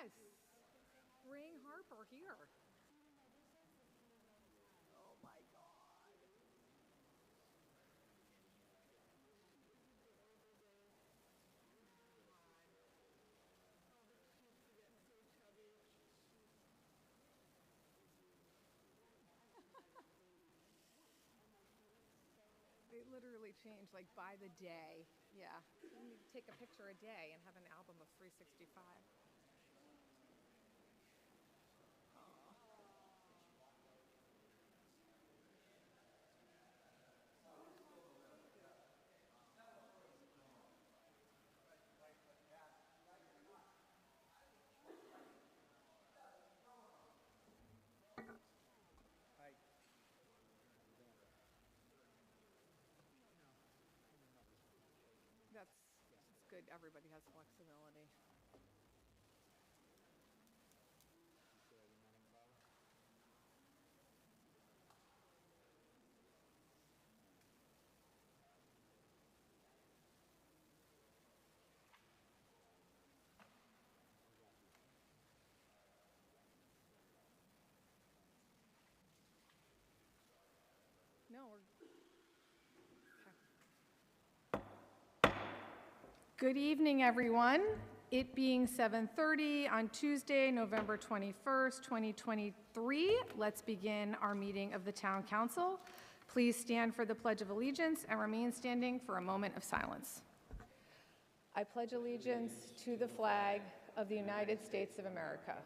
Yes. Bring Harper here. Oh my God. They literally change like by the day. Yeah. You need to take a picture a day and have an album of 365. It's good. Everybody has flexibility. No, we're okay. Good evening, everyone. It being 7:30 on Tuesday, November 21st, 2023, let's begin our meeting of the Town Council. Please stand for the Pledge of Allegiance and remain standing for a moment of silence. I pledge allegiance to the flag of the United States of America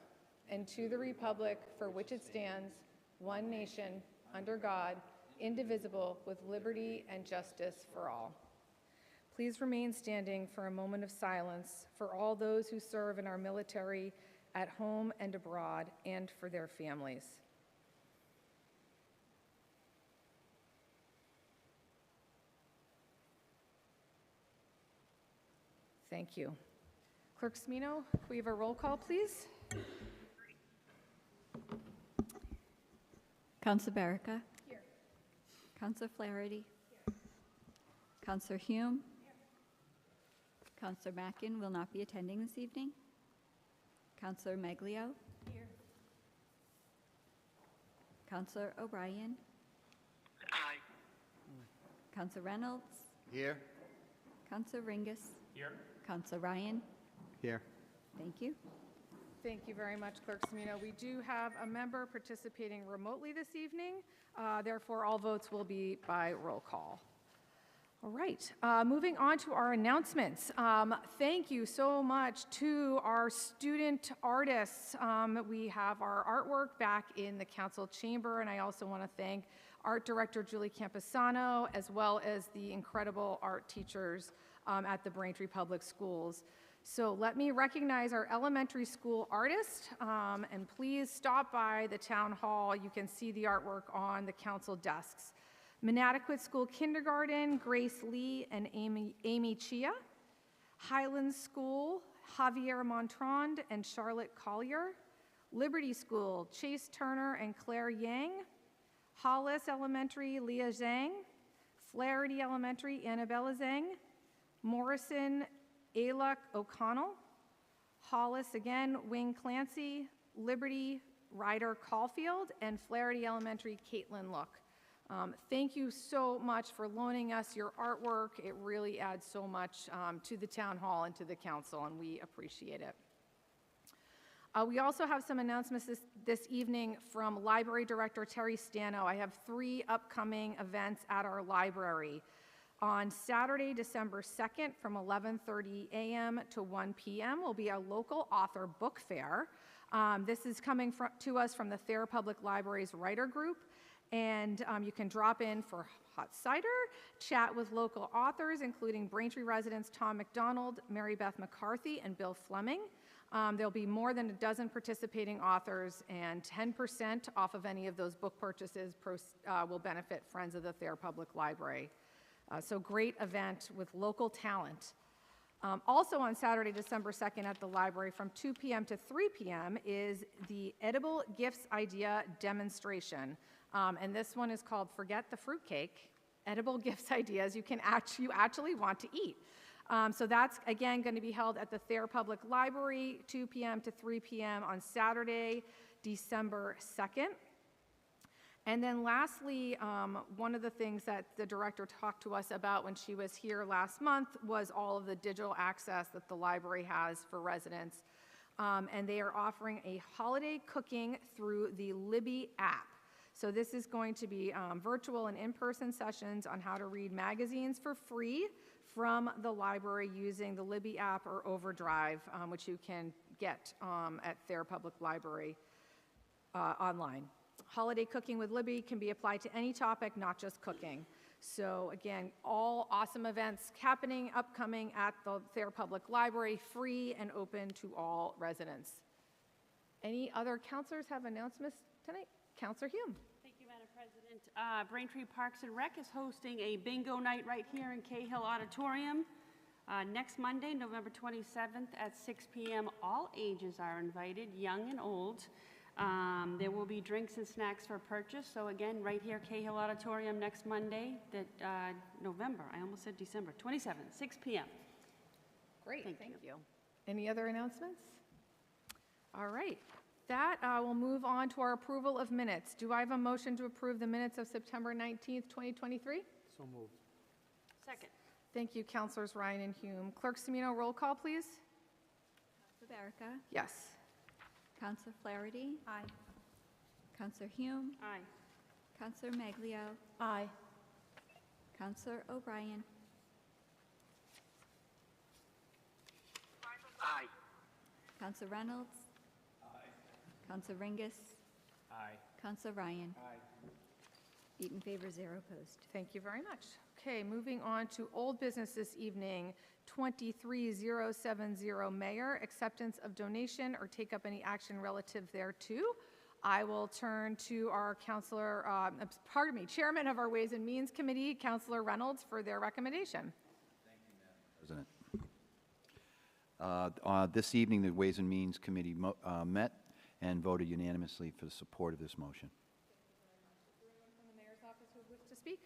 and to the republic for which it stands, one nation, under God, indivisible, with liberty and justice for all. Please remain standing for a moment of silence for all those who serve in our military at home and abroad, and for their families. Thank you. Clerk Smino, can we have a roll call, please? Councillor Barrica. Here. Councillor Flaherty. Here. Councillor Hume. Here. Councillor Mackin will not be attending this evening. Councillor Maglio. Here. Councillor O'Brien. Aye. Councillor Reynolds. Here. Councillor Ringus. Here. Councillor Ryan. Here. Thank you. Thank you very much, Clerk Smino. We do have a member participating remotely this evening. Therefore, all votes will be by roll call. All right, moving on to our announcements. Thank you so much to our student artists. We have our artwork back in the council chamber, and I also want to thank Art Director Julie Camposano, as well as the incredible art teachers at the Braintree Public Schools. So let me recognize our elementary school artist, and please stop by the town hall. You can see the artwork on the council desks. Manatequit School Kindergarten, Grace Lee and Amy Chia. Highlands School, Javier Montrond and Charlotte Collier. Liberty School, Chase Turner and Claire Yang. Hollis Elementary, Leah Zhang. Flaherty Elementary, Annabella Zhang. Morrison, Ayla O'Connell. Hollis again, Wing Clancy. Liberty, Ryder Caulfield. And Flaherty Elementary, Caitlin Look. Thank you so much for loaning us your artwork. It really adds so much to the town hall and to the council, and we appreciate it. We also have some announcements this evening from Library Director Terry Stano. I have 3 upcoming events at our library. On Saturday, December 2nd, from 11:30 a.m. to 1 p.m. will be a local author book fair. This is coming to us from the Thayer Public Library's writer group. And you can drop in for hot cider, chat with local authors, including Braintree residents Tom McDonald, Mary Beth McCarthy, and Bill Fleming. There'll be more than a dozen participating authors, and 10% off of any of those book purchases will benefit Friends of the Thayer Public Library. So great event with local talent. Also on Saturday, December 2nd at the library from 2 p.m. to 3 p.m. is the Edible Gifts Idea Demonstration. And this one is called Forget the Fruitcake, Edible Gifts Ideas You Actually Want to Eat. So that's, again, going to be held at the Thayer Public Library, 2 p.m. to 3 p.m. on Saturday, December 2nd. And then lastly, one of the things that the director talked to us about when she was here last month was all of the digital access that the library has for residents. And they are offering a holiday cooking through the Libby app. So this is going to be virtual and in-person sessions on how to read magazines for free from the library using the Libby app or Overdrive, which you can get at Thayer Public Library online. Holiday cooking with Libby can be applied to any topic, not just cooking. So again, all awesome events happening, upcoming at the Thayer Public Library, free and open to all residents. Any other counselors have announcements tonight? Counselor Hume. Thank you, Madam President. Braintree Parks and Rec is hosting a bingo night right here in Cahill Auditorium next Monday, November 27th at 6 p.m. All ages are invited, young and old. There will be drinks and snacks for purchase. So again, right here, Cahill Auditorium next Monday, November, I almost said December, 27th, 6 p.m. Great, thank you. Any other announcements? All right. That will move on to our approval of minutes. Do I have a motion to approve the minutes of September 19th, 2023? So moved. Second. Thank you, Councilors Ryan and Hume. Clerk Semino, roll call, please. Counselor Baraka. Yes. Counselor Flaherty. Aye. Counselor Hume. Aye. Counselor Maglio. Aye. Counselor O'Brien. Aye. Counselor Reynolds. Counselor Ringus. Aye. Counselor Ryan. Aye. 8 in favor, 0 opposed. Thank you very much. Okay, moving on to old business this evening, 23070, Mayor, acceptance of donation or take up any action relative thereto. I will turn to our Chairman of our Ways and Means Committee, Councilor Reynolds, for their recommendation. President. This evening, the Ways and Means Committee met and voted unanimously for the support of this motion. Is there anyone from the Mayor's office who would wish to speak?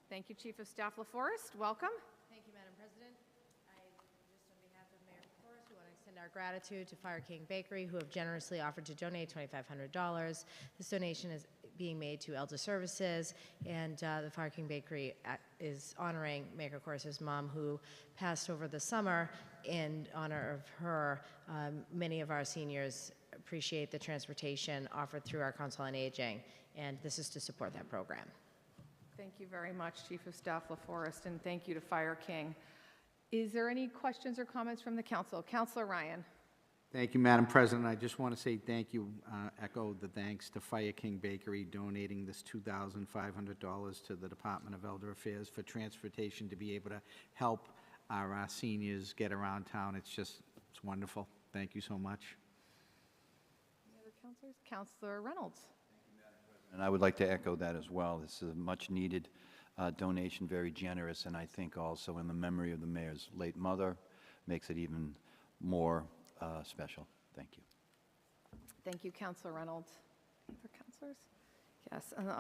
Thank you, Chief of Staff LaForest. Welcome. Thank you, Madam President. Just on behalf of Mayor Forrest, we want to extend our gratitude to Fire King Bakery, who have generously offered to donate $2,500. This donation is being made to Elder Services, and the Fire King Bakery is honoring Mayor Forrest's mom, who passed over the summer. In honor of her, many of our seniors appreciate the transportation offered through our Council on Aging, and this is to support that program. Thank you very much, Chief of Staff LaForest, and thank you to Fire King. Is there any questions or comments from the council? Councilor Ryan. Thank you, Madam President. I just want to say thank you, echo the thanks to Fire King Bakery donating this $2,500 to the Department of Elder Affairs for transportation to be able to help our seniors get around town. It's wonderful. Thank you so much. Any other councilors? Councilor Reynolds. And I would like to echo that as well. This is a much-needed donation, very generous, and I think also in the memory of the mayor's late mother, makes it even more special. Thank you. Thank you, Councilor Reynolds. Any other councilors? Yes, and,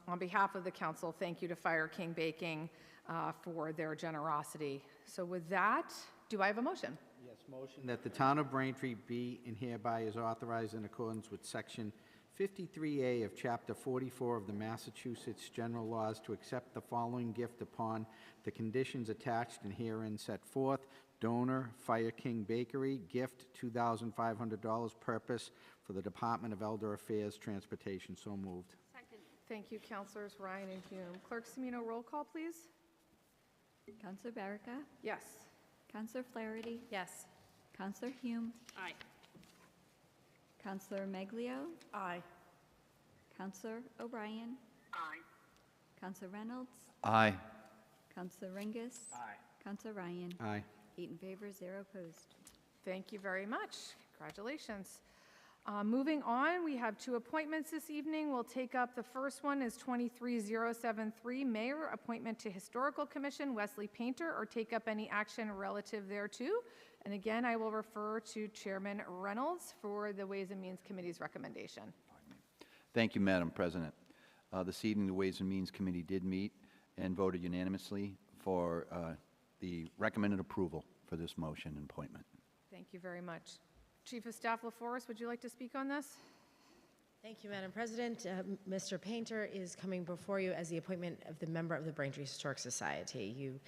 on behalf of the council, thank you to Fire King Baking for their generosity. So with that, do I have a motion? Yes, motion that the town of Braintree be and hereby is authorized in accordance with Section 53A of Chapter 44 of the Massachusetts General Laws to accept the following gift upon the conditions attached and herein set forth. Donor, Fire King Bakery, gift $2,500, purpose for the Department of Elder Affairs Transportation. So moved. Second. Thank you, Councilors Ryan and Hume. Clerk Semino, roll call, please. Counselor Baraka. Yes. Counselor Flaherty. Yes. Counselor Hume. Aye. Counselor Maglio. Aye. Counselor O'Brien. Aye. Counselor Reynolds. Aye. Counselor Ringus. Aye. Counselor Ryan. Aye. 8 in favor, 0 opposed. Thank you very much. Congratulations. Moving on, we have 2 appointments this evening. We'll take up the first one is 23073, Mayor, appointment to Historical Commission, Wesley Painter, or take up any action relative thereto. And again, I will refer to Chairman Reynolds for the Ways and Means Committee's recommendation. Thank you, Madam President. This evening, the Ways and Means Committee did meet and voted unanimously for the recommended approval for this motion and appointment. Thank you very much. Chief of Staff LaForest, would you like to speak on this? Thank you, Madam President. Mr. Painter is coming before you as the appointment of the member of the Braintree Historic Society.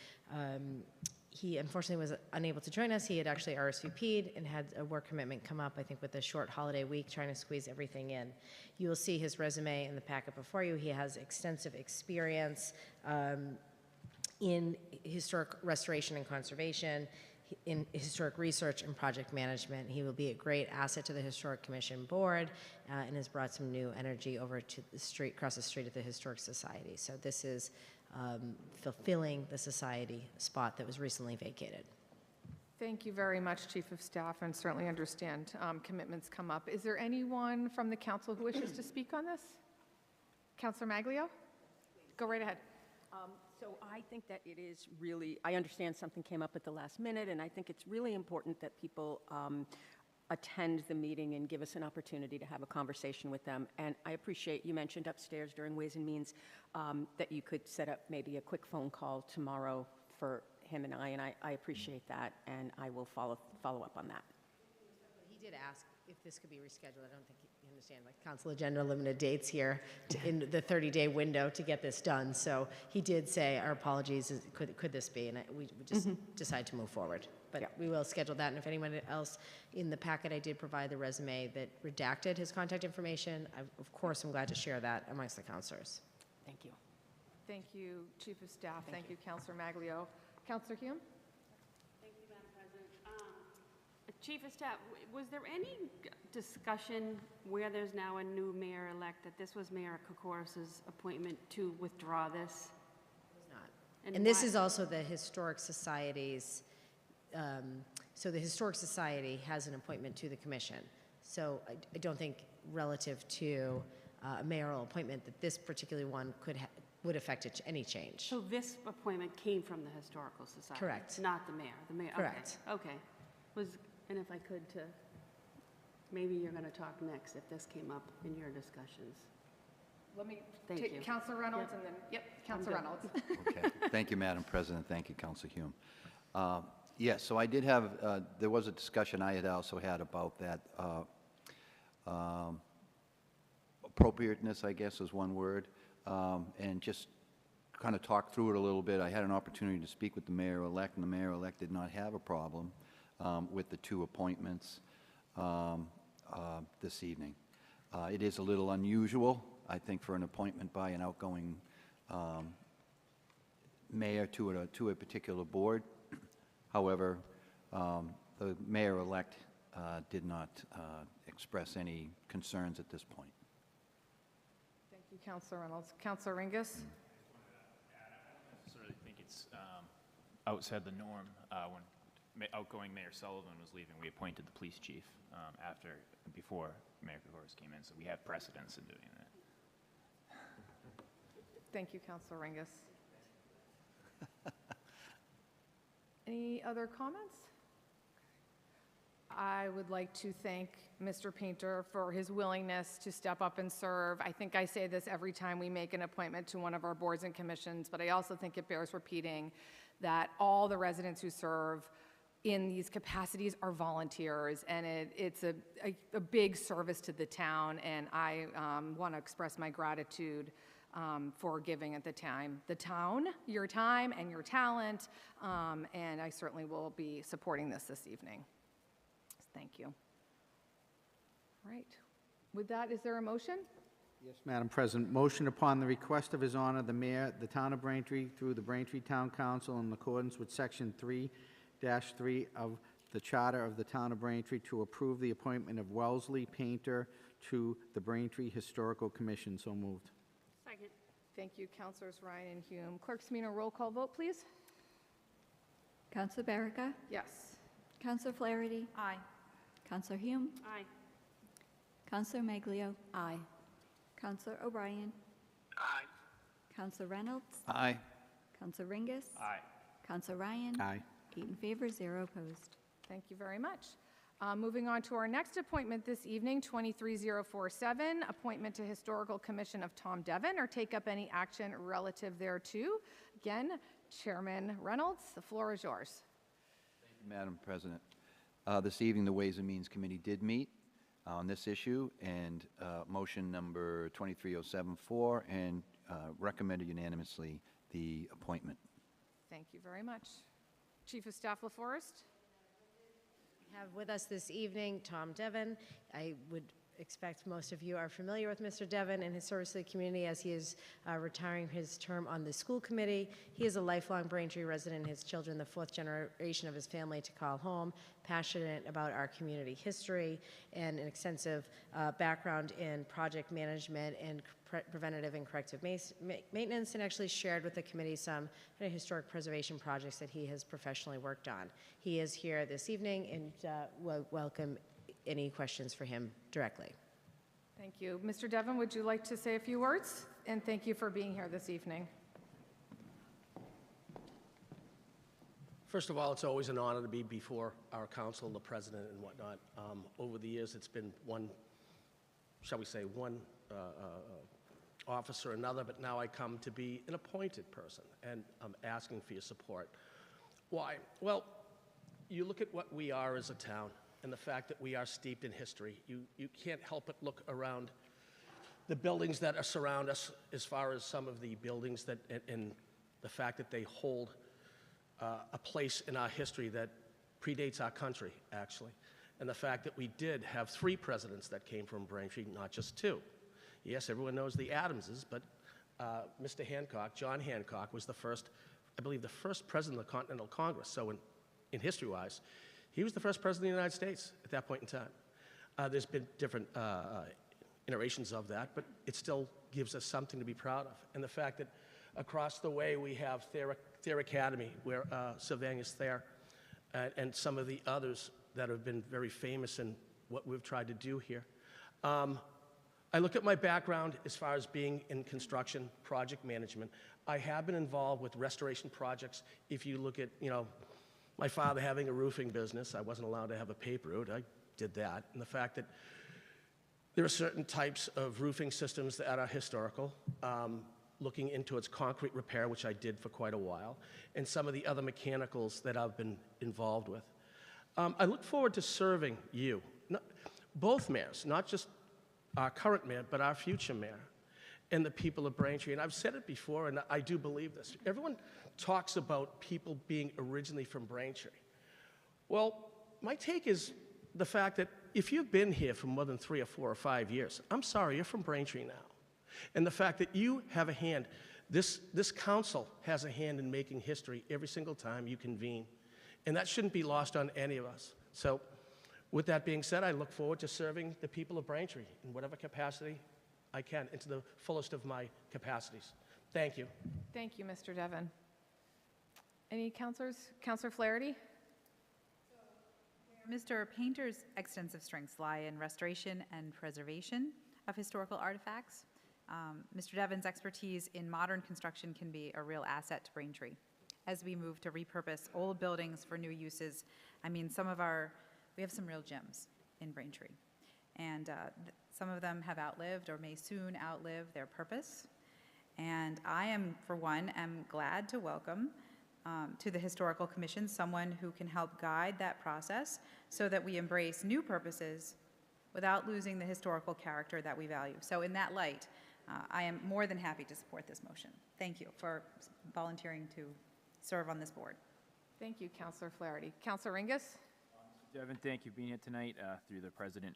He unfortunately was unable to join us. He had actually RSVP'd and had a work commitment come up, I think, with the short holiday week, trying to squeeze everything in. You will see his resume in the packet before you. He has extensive experience in historic restoration and conservation, in historic research and project management. He will be a great asset to the Historic Commission Board and has brought some new energy over to the street, across the street at the Historic Society. So this is fulfilling the society spot that was recently vacated. Thank you very much, Chief of Staff, and certainly understand commitments come up. Is there anyone from the council who wishes to speak on this? Councilor Maglio? Go right ahead. So I think that it is really, I understand something came up at the last minute, and I think it's really important that people attend the meeting and give us an opportunity to have a conversation with them. And I appreciate you mentioned upstairs during Ways and Means that you could set up maybe a quick phone call tomorrow for him and I appreciate that, and I will follow up on that. He did ask if this could be rescheduled. I don't think you understand, like, council agenda limited dates here in the 30-day window to get this done. So he did say, our apologies, could this be? And we just decide to move forward. But we will schedule that. And if anyone else in the packet, I did provide the resume that redacted his contact information. Of course, I'm glad to share that amongst the councilors. Thank you. Thank you, Chief of Staff. Thank you, Councilor Maglio. Councilor Hume? Thank you, Madam President. Chief of Staff, was there any discussion where there's now a new mayor-elect that this was Mayor Kokoris's appointment to withdraw this? It was not. And this why- is also the Historic Society's, so the Historic Society has an appointment to the commission. So I don't think relative to a mayoral appointment that this particular one would affect any change. So this appointment came from the Historical Society? Correct. Not the mayor? The mayor, Correct. Okay. And if I could maybe you're going to talk next if this came up in your discussions. Let me Thank take you. Councilor Reynolds Yep. and then, Councilor good. Reynolds. Okay. Thank you, Madam President. Thank you, Councilor Hume. Yes, so I did have, there was a discussion I had also had about that appropriateness, I guess is one word, and just kind of talk through it a little bit. I had an opportunity to speak with the mayor-elect, and the mayor-elect did not have a problem with the two appointments this evening. It is a little unusual, I think, for an appointment by an outgoing mayor to a particular board. However, the mayor-elect did not express any concerns at this point. Thank you, Councilor Reynolds. Councilor Ringus? I sort of think it's outside the norm. When outgoing Mayor Sullivan was leaving, we appointed the police chief before Mayor Kokoris came in, so we have precedence in doing that. Thank you, Councilor Ringus. Any other comments? I would like to thank Mr. Painter for his willingness to step up and serve. I think I say this every time we make an appointment to one of our boards and commissions, but I also think it bears repeating that all the residents who serve in these capacities are volunteers, and it's a big service to the town, and I want to express my gratitude for giving at the town, your time and your talent, and I certainly will be supporting this evening. Thank you. All right. With that, is there a motion? Yes, Madam President. Motion upon the request of His Honor, the Mayor, the Town of Braintree, through the Braintree Town Council in accordance with Section 3-3 of the Charter of the Town of Braintree to approve the appointment of Wellesley Painter to the Braintree Historical Commission. So moved. Second. Thank you, Councilors Ryan and Hume. Clerk Semino, roll call vote, please. Councilor Barrica? Yes. Councilor Flaherty? Aye. Councilor Hume? Aye. Councilor Maglio? Aye. Councilor O'Brien? Aye. Councilor Reynolds? Aye. Councilor Ringus? Aye. Councilor Ryan? Aye. 8 in favor, 0 opposed. Thank you very much. Moving on to our next appointment this evening, 23047, appointment to Historical Commission of Tom Devon, or take up any action relative thereto. Again, Chairman Reynolds, the floor is yours. Madam President, this evening, the Ways and Means Committee did meet on this issue, and motion number 23074, and recommended unanimously the appointment. Thank you very much. Chief of Staff LaForest. We have with us this evening Tom Devon. I would expect most of you are familiar with Mr. Devon and his service to the community as he is retiring his term on the school committee. He is a lifelong Braintree resident, his children the fourth generation of his family to call home, passionate about our community history, and an extensive background in project management and preventative and corrective maintenance, and actually shared with the committee some historic preservation projects that he has professionally worked on. He is here this evening, and we'll welcome any questions for him directly. Thank you. Mr. Devon, would you like to say a few words? And thank you for being here this evening. First of all, it's always an honor to be before our council, the president and whatnot. Over the years, it's been one, shall we say, one office or another, but now I come to be an appointed person, and I'm asking for your support. Why? Well, you look at what we are as a town, and the fact that we are steeped in history. You can't help but look around the buildings that surround us, as far as some of the buildings that, and the fact that they hold a place in our history that predates our country, actually. And the fact that we did have 3 presidents that came from Braintree, not just 2. Yes, everyone knows the Adamses, but Mr. Hancock, John Hancock, was the first, I believe, the first president of the Continental Congress. So in history-wise, he was the first president of the United States at that point in time. There's been different iterations of that, but it still gives us something to be proud of. And the fact that across the way we have Thayer Academy, where Sylvanus Thayer and some of the others that have been very famous in what we've tried to do here. I look at my background as far as being in construction, project management. I have been involved with restoration projects. If you look at, my father having a roofing business, I wasn't allowed to have a paper route. I did that. And the fact that there are certain types of roofing systems that are historical, looking into its concrete repair, which I did for quite a while, and some of the other mechanicals that I've been involved with. I look forward to serving you, both mayors, not just our current mayor, but our future mayor, and the people of Braintree. And I've said it before, and I do believe this. Everyone talks about people being originally from Braintree. Well, my take is the fact that if you've been here for more than 3 or 4 or 5 years, I'm sorry, you're from Braintree now. And the fact that you have a hand, this council has a hand in making history every single time you convene. And that shouldn't be lost on any of us. So with that being said, I look forward to serving the people of Braintree in whatever capacity I can, and to the fullest of my capacities. Thank you. Thank you, Mr. Devon. Any councilors? Councilor Flaherty? Mr. Painter's extensive strengths lie in restoration and preservation of historical artifacts. Mr. Devon's expertise in modern construction can be a real asset to Braintree. As we move to repurpose old buildings for new uses, I mean, we have some real gems in Braintree. And some of them have outlived or may soon outlive their purpose. And I for one, am glad to welcome to the Historical Commission someone who can help guide that process so that we embrace new purposes without losing the historical character that we value. So in that light, I am more than happy to support this motion. Thank you for volunteering to serve on this board. Thank you, Councilor Flaherty. Councilor Ringus? Devin, thank you for being here tonight through the president.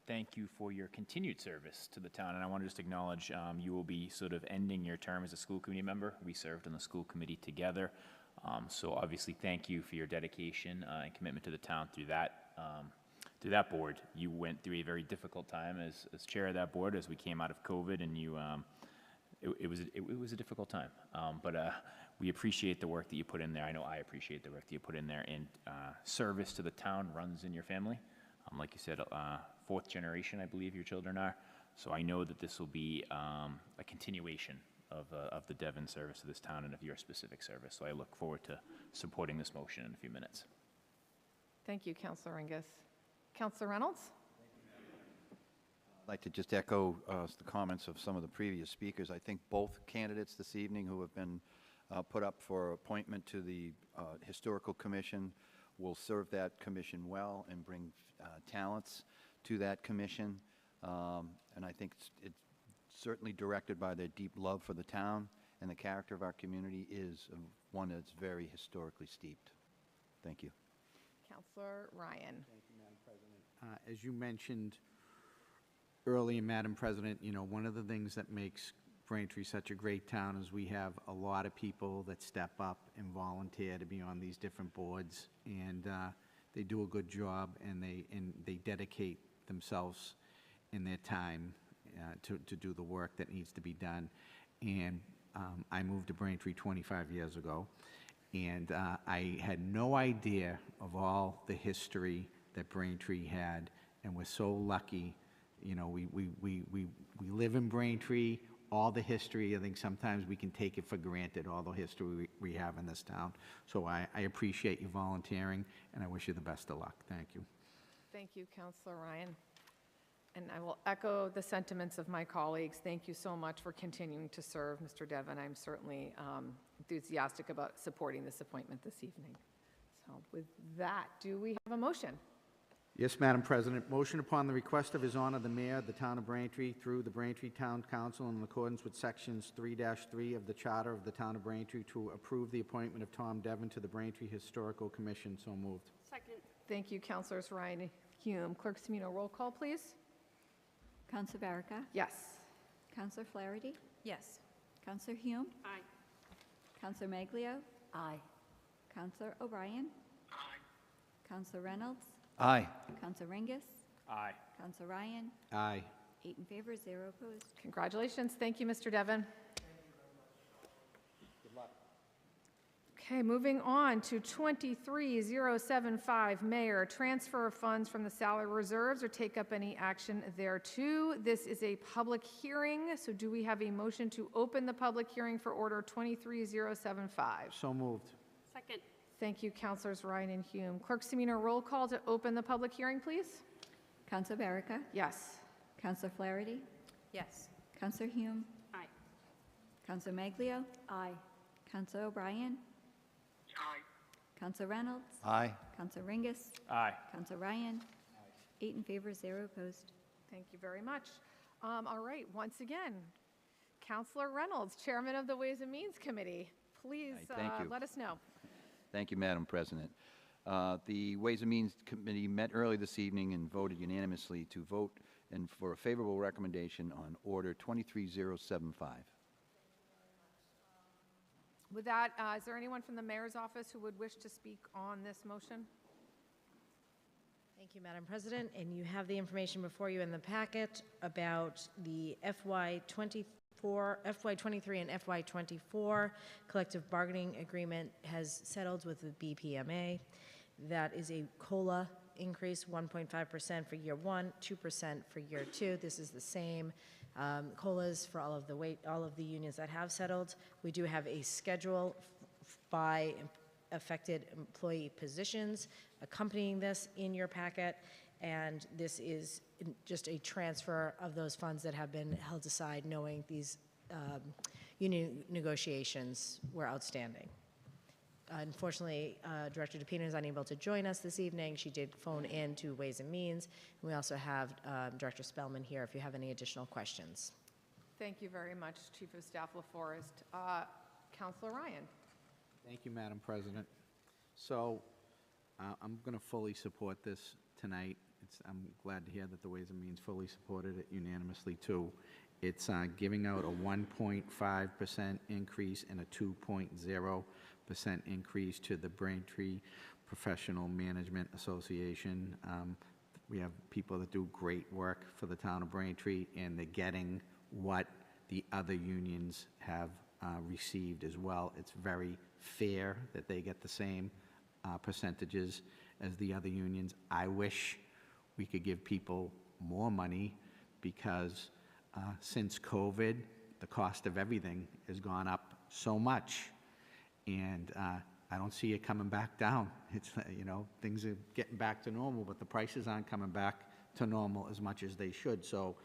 Thank you for your continued service to the town. And I want to just acknowledge you will be sort of ending your term as a school committee member. We served on the school committee together. So obviously, thank you for your dedication and commitment to the town through that board. You went through a very difficult time as chair of that board as we came out of COVID, and it was a difficult time. But we appreciate the work that you put in there. I know I appreciate the work that you put in there, and service to the town runs in your family. Like you said, 4th generation, I believe your children are. So I know that this will be a continuation of the Devon service to this town and of your specific service. So I look forward to supporting this motion in a few minutes. Thank you, Councilor Ringus. Counselor Reynolds? I'd like to just echo the comments of some of the previous speakers. I think both candidates this evening who have been put up for appointment to the Historical Commission will serve that commission well and bring talents to that commission. And I think it's certainly directed by their deep love for the town, and the character of our community is one that's very historically steeped. Thank you. Counselor Ryan? Thank you, Madam President. As you mentioned earlier, Madam President, you know, one of the things that makes Braintree such a great town is we have a lot of people that step up and volunteer to be on these different boards, and they do a good job, and they dedicate themselves in their time to do the work that needs to be done. And I moved to Braintree 25 years ago, and I had no idea of all the history that Braintree had, and we're so lucky. You know, we live in Braintree, all the history. I think sometimes we can take it for granted, all the history we have in this town. So I appreciate you volunteering, and I wish you the best of luck. Thank you. Thank you, Counselor Ryan. And I will echo the sentiments of my colleagues. Thank you so much for continuing to serve, Mr. Devon. I'm certainly enthusiastic about supporting this appointment this evening. So with that, do we have a motion? Yes, Madam President. Motion upon the request of His Honor the Mayor of the Town of Braintree through the Braintree Town Council in accordance with Sections 3-3 of the Charter of the Town of Braintree to approve the appointment of Tom Devon to the Braintree Historical Commission. So moved. Second. Thank you, Councilors Ryan and Hume. Clerk Semino, roll call, please. Counselor Baraka? Yes. Counselor Flaherty? Yes. Counselor Hume? Aye. Counselor Maglio? Aye. Counselor O'Brien? Aye. Counselor Reynolds? Aye. Counselor Ringus? Aye. Counselor Ryan? Aye. 8 in favor, 0 opposed. Congratulations. Thank you, Mr. Devon. Okay, moving on to 23075, Mayor, transfer of funds from the salary reserves or take up any action thereto. This is a public hearing, so do we have a motion to open the public hearing for order 23075? So moved. Second. Thank you, Councilors Ryan and Hume. Clerk Semino, roll call to open the public hearing, please. Counselor Baraka? Yes. Counselor Flaherty? Yes. Counselor Hume? Aye. Counselor Maglio? Aye. Counselor O'Brien? Aye. Counselor Reynolds? Aye. Counselor Ringus? Aye. Counselor Ryan? 8 in favor, 0 opposed. Thank you very much. All right, once again, Councilor Reynolds, Chairman of the Ways and Means Committee, please Aye, thank you. let us know. Thank you, Madam President. The Ways and Means Committee met early this evening and voted unanimously to vote and for a favorable recommendation on Order 23075. With that, is there anyone from the mayor's office who would wish to speak on this motion? Thank you, Madam President. And you have the information before you in the packet about the FY23 and FY24 collective bargaining agreement has settled with the BPMA. That is a COLA increase, 1.5% for year one, 2% for year two. This is the same COLAs for all of the unions that have settled. We do have a schedule by affected employee positions accompanying this in your packet, and this is just a transfer of those funds that have been held aside, knowing these union negotiations were outstanding. Unfortunately, Director DePina is unable to join us this evening. She did phone in to Ways and Means. And we also have Director Spellman here if you have any additional questions. Thank you very much, Chief of Staff LaForest. Councilor Ryan. Thank you, Madam President. So I'm going to fully support this tonight. I'm glad to hear that the Ways and Means fully supported it unanimously, too. It's giving out a 1.5% increase and a 2.0% increase to the Braintree Professional Management Association. We have people that do great work for the town of Braintree, and they're getting what the other unions have received as well. It's very fair that they get the same percentages as the other unions. I wish we could give people more money because since COVID, the cost of everything has gone up so much. And I don't see it coming back down. It's, things are getting back to normal, but the prices aren't coming back to normal as much as they should. So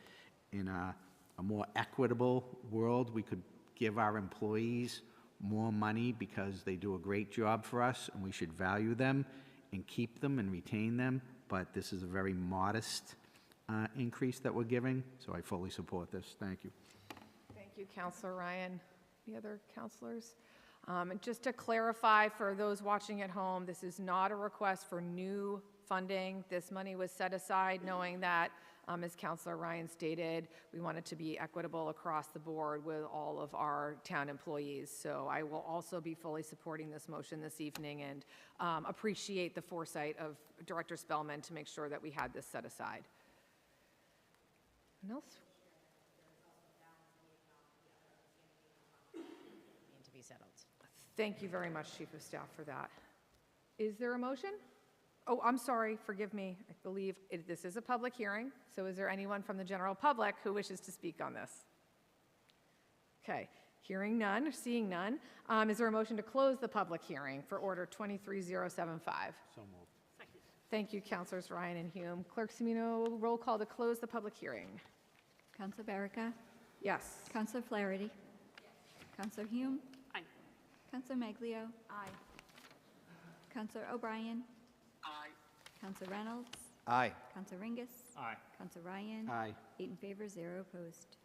in a more equitable world, we could give our employees more money because they do a great job for us, and we should value them and keep them and retain them. But this is a very modest increase that we're giving, so I fully support this. Thank you. Thank you, Counselor Ryan. Any other counselors? And just to clarify for those watching at home, this is not a request for new funding. This money was set aside knowing that, as Counselor Ryan stated, we want it to be equitable across the board with all of our town employees. So I will also be fully supporting this motion this evening and appreciate the foresight of Director Spellman to make sure that we had this set aside. Anyone else? To be settled. Thank you very much, Chief of Staff, for that. Is there a motion? Oh, I'm sorry, forgive me. I believe this is a public hearing, so is there anyone from the general public who wishes to speak on this? Okay, hearing none, seeing none. Is there a motion to close the public hearing for Order 23075? So moved. Thank you, Councilors Ryan and Hume. Clerk Semino, roll call to close the public hearing. Counselor Barrica? Yes. Counselor Flaherty? Counselor Hume? Aye. Counselor Maglio? Aye. Counselor O'Brien? Aye. Counselor Reynolds? Aye. Counselor Ringus? Aye. Counselor Ryan? Aye. 8 in favor, 0 opposed.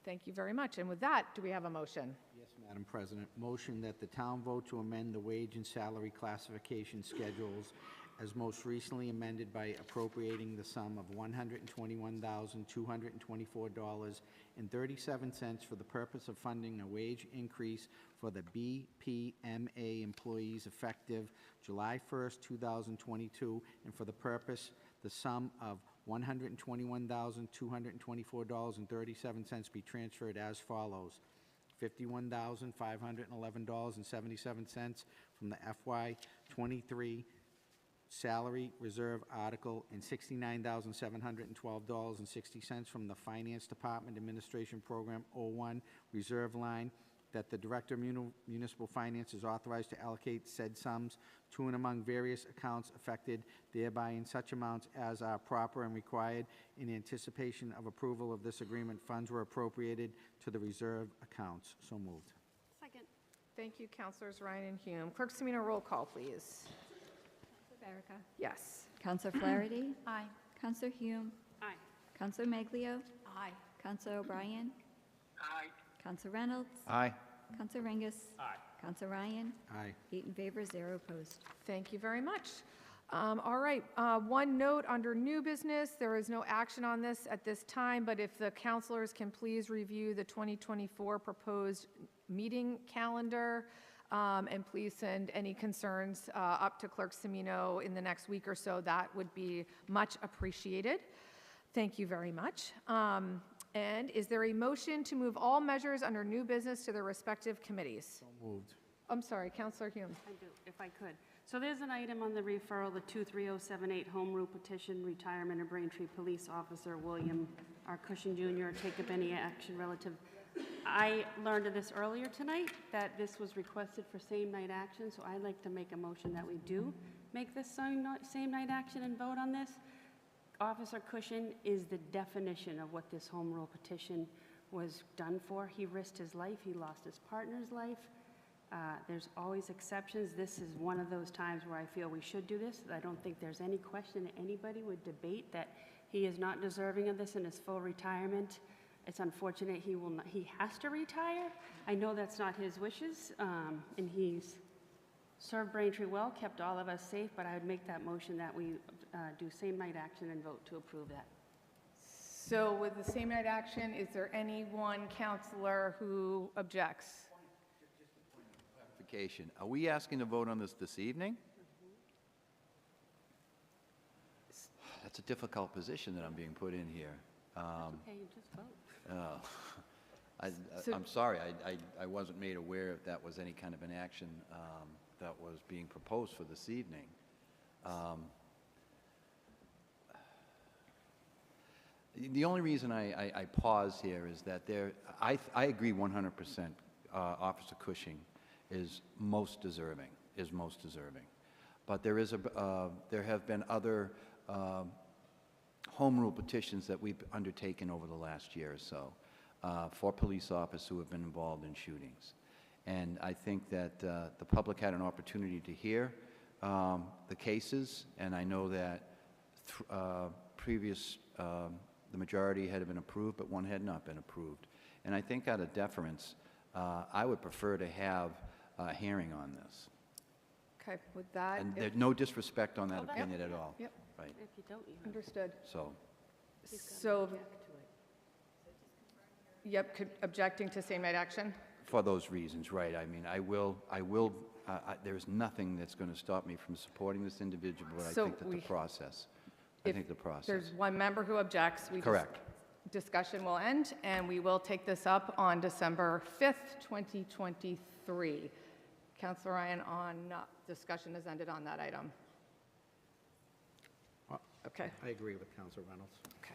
Thank you very much. And with that, do we have a motion? Yes, Madam President. Motion that the town vote to amend the wage and salary classification schedules as most recently amended by appropriating the sum of $121,224.37 for the purpose of funding a wage increase for the BPMA employees effective July 1st, 2022, and for the purpose, the sum of $121,224.37 be transferred as follows. $51,511.77 from the FY23 salary reserve article and $69,712.60 from the Finance Department Administration Program 01 reserve line, that the Director of Municipal Finance is authorized to allocate said sums to and among various accounts affected thereby in such amounts as are proper and required. In anticipation of approval of this agreement, funds were appropriated to the reserve accounts. So moved. Second. Thank you, Councilors Ryan and Hume. Clerk Semino, roll call, please. Counselor Barrica? Yes. Counselor Flaherty? Aye. Counselor Hume? Aye. Counselor Maglio? Aye. Counselor O'Brien? Aye. Counselor Reynolds? Aye. Counselor Ringus? Aye. Counselor Ryan? Aye. 8 in favor, 0 opposed. Thank you very much. All right, one note under new business, there is no action on this at this time, but if the counselors can please review the 2024 proposed meeting calendar, and please send any concerns up to Clerk Semino in the next week or so, that would be much appreciated. Thank you very much. And is there a motion to move all measures under new business to their respective committees? So moved. I'm sorry, Councilor Hume. I do, if I could. So there's an item on the referral, the 23078 home rule petition, retirement of Braintree Police Officer William R. Cushing Jr., take up any action relative. I learned of this earlier tonight, that this was requested for same-night action, so I'd like to make a motion that we do make this same-night action and vote on this. Officer Cushing is the definition of what this home rule petition was done for. He risked his life, he lost his partner's life. There's always exceptions. This is one of those times where I feel we should do this. I don't think there's any question that anybody would debate that he is not deserving of this in his full retirement. It's unfortunate he has to retire. I know that's not his wishes, and he's served Braintree well, kept all of us safe, but I would make that motion that we do same-night action and vote to approve that. So with the same night action, is there any one counselor who objects? Clarification. Are we asking to vote on this evening? That's a difficult position that I'm being put in here. Okay, you just vote. I'm sorry, I wasn't made aware if that was any kind of an action that was being proposed for this evening. The only reason I pause here is that I agree 100%. Officer Cushing is most deserving. is most deserving. But there have been other home rule petitions that we've undertaken over the last year or so for police officers who have been involved in shootings. And I think that the public had an opportunity to hear the cases, and I know that the majority had been approved, but one had not been approved. And I think out of deference, I would prefer to have a hearing on this. Okay, with that, And there's no disrespect on that opinion at all. Yep. Right, If you don't, you have understood. so, So, yep, objecting to same-night action? for those reasons, right, I mean, there's nothing that's going to stop me from supporting this individual, but I So think that the process, There's one member who objects. Correct. Discussion will end, and we will take this up on December 5th, 2023. Councilor Ryan, discussion has ended on that item. Okay. I agree with Councilor Reynolds. Okay.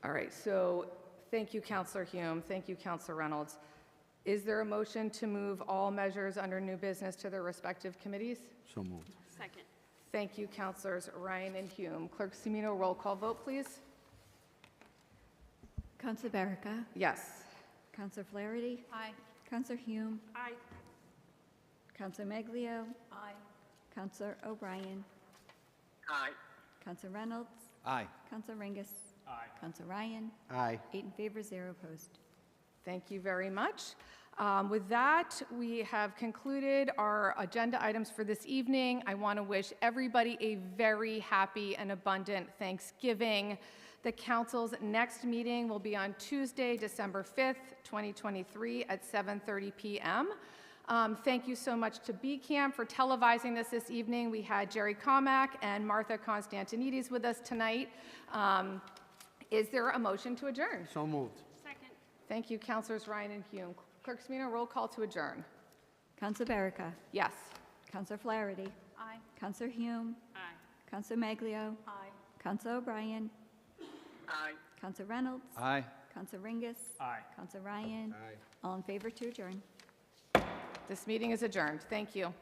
All right, so thank you, Councilor Hume. Thank you, Councilor Reynolds. Is there a motion to move all measures under new business to their respective committees? So moved. second. Thank you, Councilors Ryan and Hume. Clerk Semino, roll call vote, please. Counselor Baraka, Yes. Counselor Flaherty, Aye. Counselor Hume, Aye. Counselor Maglio, Aye. Counselor O'Brien, Aye. Counselor Reynolds, aye. Counselor Ringus, Counselor Ryan, Aye. 8 in favor, 0 opposed. Thank you very much. With that, we have concluded our agenda items for this evening. I want to wish everybody a very happy and abundant Thanksgiving. The council's next meeting will be on Tuesday, December 5th, 2023 at 7:30 p.m. Thank you so much to BCAM for televising this evening. We had Jerry Comack and Martha Constantinides with us tonight. Is there a motion to adjourn? So moved. Second. Thank you, Councilors Ryan and Hume. Clerk Semino, roll call to adjourn. Counselor Baraka, Yes. Counselor Flaherty, Aye. Counselor Hume, Aye. Counselor Maglio, Aye. Counselor O'Brien, Aye. Counselor Reynolds, Aye. Counselor Ringus, Aye. Counselor Ryan, Aye. all in favor to adjourn. This meeting is adjourned. Thank you.